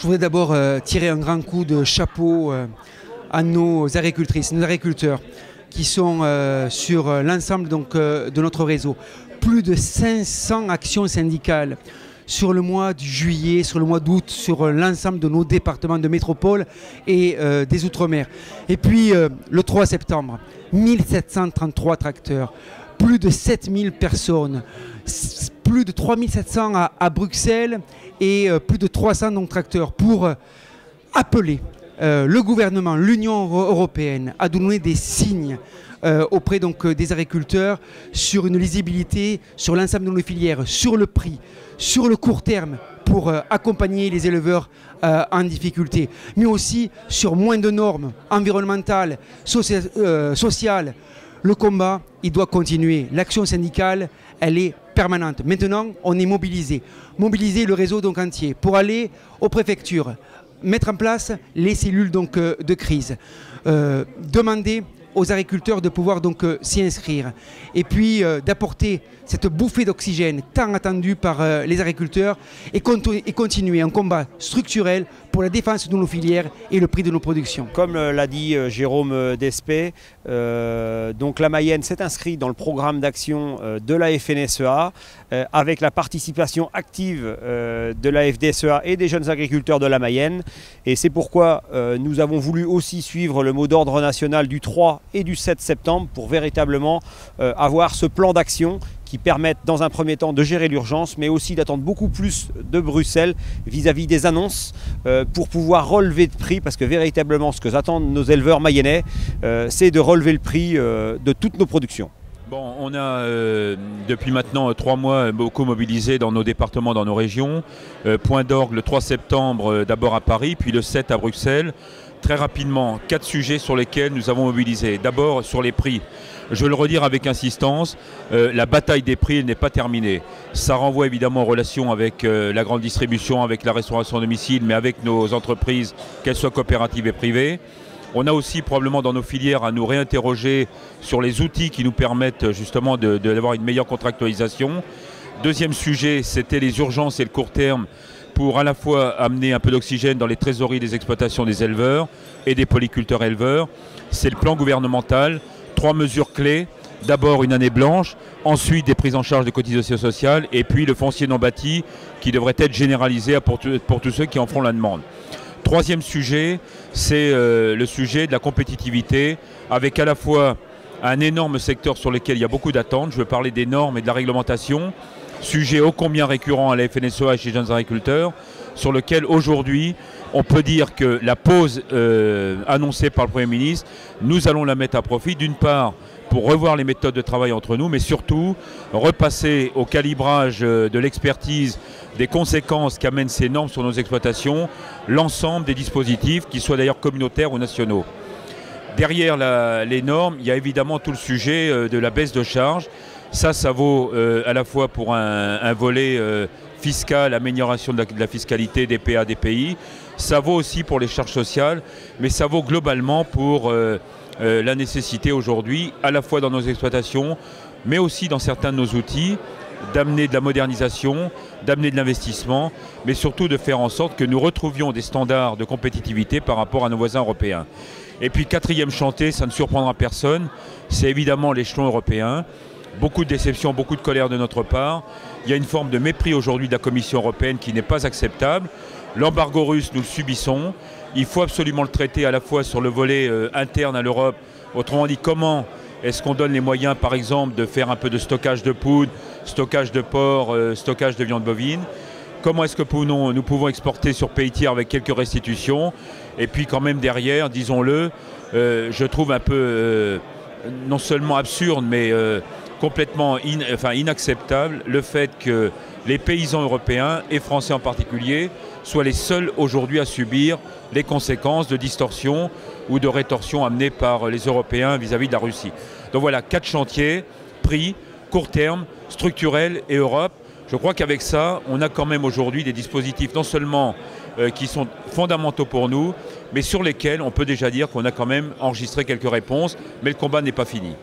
voudrais d'abord tirer un grand coup de chapeau à nos agricultrices, nos agriculteurs qui sont sur l'ensemble de notre réseau. Plus de 500 actions syndicales sur le mois de juillet, sur le mois d'août, sur l'ensemble de nos départements de métropole et des Outre-mer. Et puis le 3 septembre, 1733 tracteurs, plus de 7000 personnes, plus de 3700 à Bruxelles et plus de 300 tracteurs pour appeler le gouvernement, l'Union européenne à donner des signes auprès des agriculteurs sur une lisibilité, sur l'ensemble de nos filières, sur le prix, sur le court terme pour accompagner les éleveurs en difficulté, mais aussi sur moins de normes environnementales, sociales. Le combat, il doit continuer. L'action syndicale, elle est permanente. Maintenant, on est mobilisé. Mobiliser le réseau entier pour aller aux préfectures, mettre en place les cellules de crise, demander aux agriculteurs de pouvoir s'y inscrire et puis d'apporter cette bouffée d'oxygène tant attendue par les agriculteurs et continuer un combat structurel pour la défense de nos filières et le prix de nos productions. Comme l'a dit Jérôme Despé, donc la Mayenne s'est inscrite dans le programme d'action de la FNSEA avec la participation active de la FDSEA et des jeunes agriculteurs de la Mayenne. Et c'est pourquoi nous avons voulu aussi suivre le mot d'ordre national du 3 et du 7 septembre pour véritablement avoir ce plan d'action qui permettent dans un premier temps de gérer l'urgence, mais aussi d'attendre beaucoup plus de Bruxelles vis-à-vis des annonces pour pouvoir relever de prix, parce que véritablement ce que attendent nos éleveurs mayennais, c'est de relever le prix de toutes nos productions. Bon, on a depuis maintenant 3 mois beaucoup mobilisé dans nos départements, dans nos régions. Point d'orgue le 3 septembre d'abord à Paris, puis le 7 à Bruxelles. Très rapidement, 4 sujets sur lesquels nous avons mobilisé. D'abord sur les prix. Je veux le redire avec insistance, la bataille des prix n'est pas terminée. Ça renvoie évidemment aux relations avec la grande distribution, avec la restauration à domicile, mais avec nos entreprises, qu'elles soient coopératives et privées. On a aussi probablement dans nos filières à nous réinterroger sur les outils qui nous permettent justement d'avoir une meilleure contractualisation. Deuxième sujet, c'était les urgences et le court terme pour à la fois amener un peu d'oxygène dans les trésoreries des exploitations des éleveurs et des polyculteurs éleveurs. C'est le plan gouvernemental. 3 mesures clés, d'abord une année blanche, ensuite des prises en charge de cotisations sociales et puis le foncier non bâti qui devrait être généralisé pour tous ceux qui en font la demande. Troisième sujet, c'est le sujet de la compétitivité avec à la fois un énorme secteur sur lequel il y a beaucoup d'attentes. Je veux parler des normes et de la réglementation, sujet ô combien récurrent à la FNSEA et chez les jeunes agriculteurs, sur lequel aujourd'hui on peut dire que la pause annoncée par le Premier ministre, nous allons la mettre à profit d'une part pour revoir les méthodes de travail entre nous, mais surtout repasser au calibrage de l'expertise des conséquences qu'amènent ces normes sur nos exploitations, l'ensemble des dispositifs, qu'ils soient d'ailleurs communautaires ou nationaux. Derrière les normes, il y a évidemment tout le sujet de la baisse de charges. Ça vaut à la fois pour un volet fiscal, amélioration de la fiscalité des PA des pays. Ça vaut aussi pour les charges sociales, mais ça vaut globalement pour la nécessité aujourd'hui, à la fois dans nos exploitations, mais aussi dans certains de nos outils, d'amener de la modernisation, d'amener de l'investissement, mais surtout de faire en sorte que nous retrouvions des standards de compétitivité par rapport à nos voisins européens. Et puis quatrième chantier, ça ne surprendra personne, c'est évidemment l'échelon européen. Beaucoup de déception, beaucoup de colère de notre part. Il y a une forme de mépris aujourd'hui de la Commission européenne qui n'est pas acceptable. L'embargo russe, nous le subissons. Il faut absolument le traiter à la fois sur le volet interne à l'Europe. Autrement dit, comment est-ce qu'on donne les moyens, par exemple, de faire un peu de stockage de poudre, stockage de porc, stockage de viande bovine? Comment est-ce que nous pouvons exporter sur pays tiers avec quelques restitutions? Et puis quand même derrière, disons-le, je trouve un peu, non seulement absurde, mais complètement inacceptable le fait que les paysans européens, et français en particulier, soient les seuls aujourd'hui à subir les conséquences de distorsions ou de rétorsions amenées par les Européens vis-à-vis de la Russie. Donc voilà, 4 chantiers, prix, court terme, structurel et Europe. Je crois qu'avec ça, on a quand même aujourd'hui des dispositifs non seulement qui sont fondamentaux pour nous, mais sur lesquels on peut déjà dire qu'on a quand même enregistré quelques réponses, mais le combat n'est pas fini.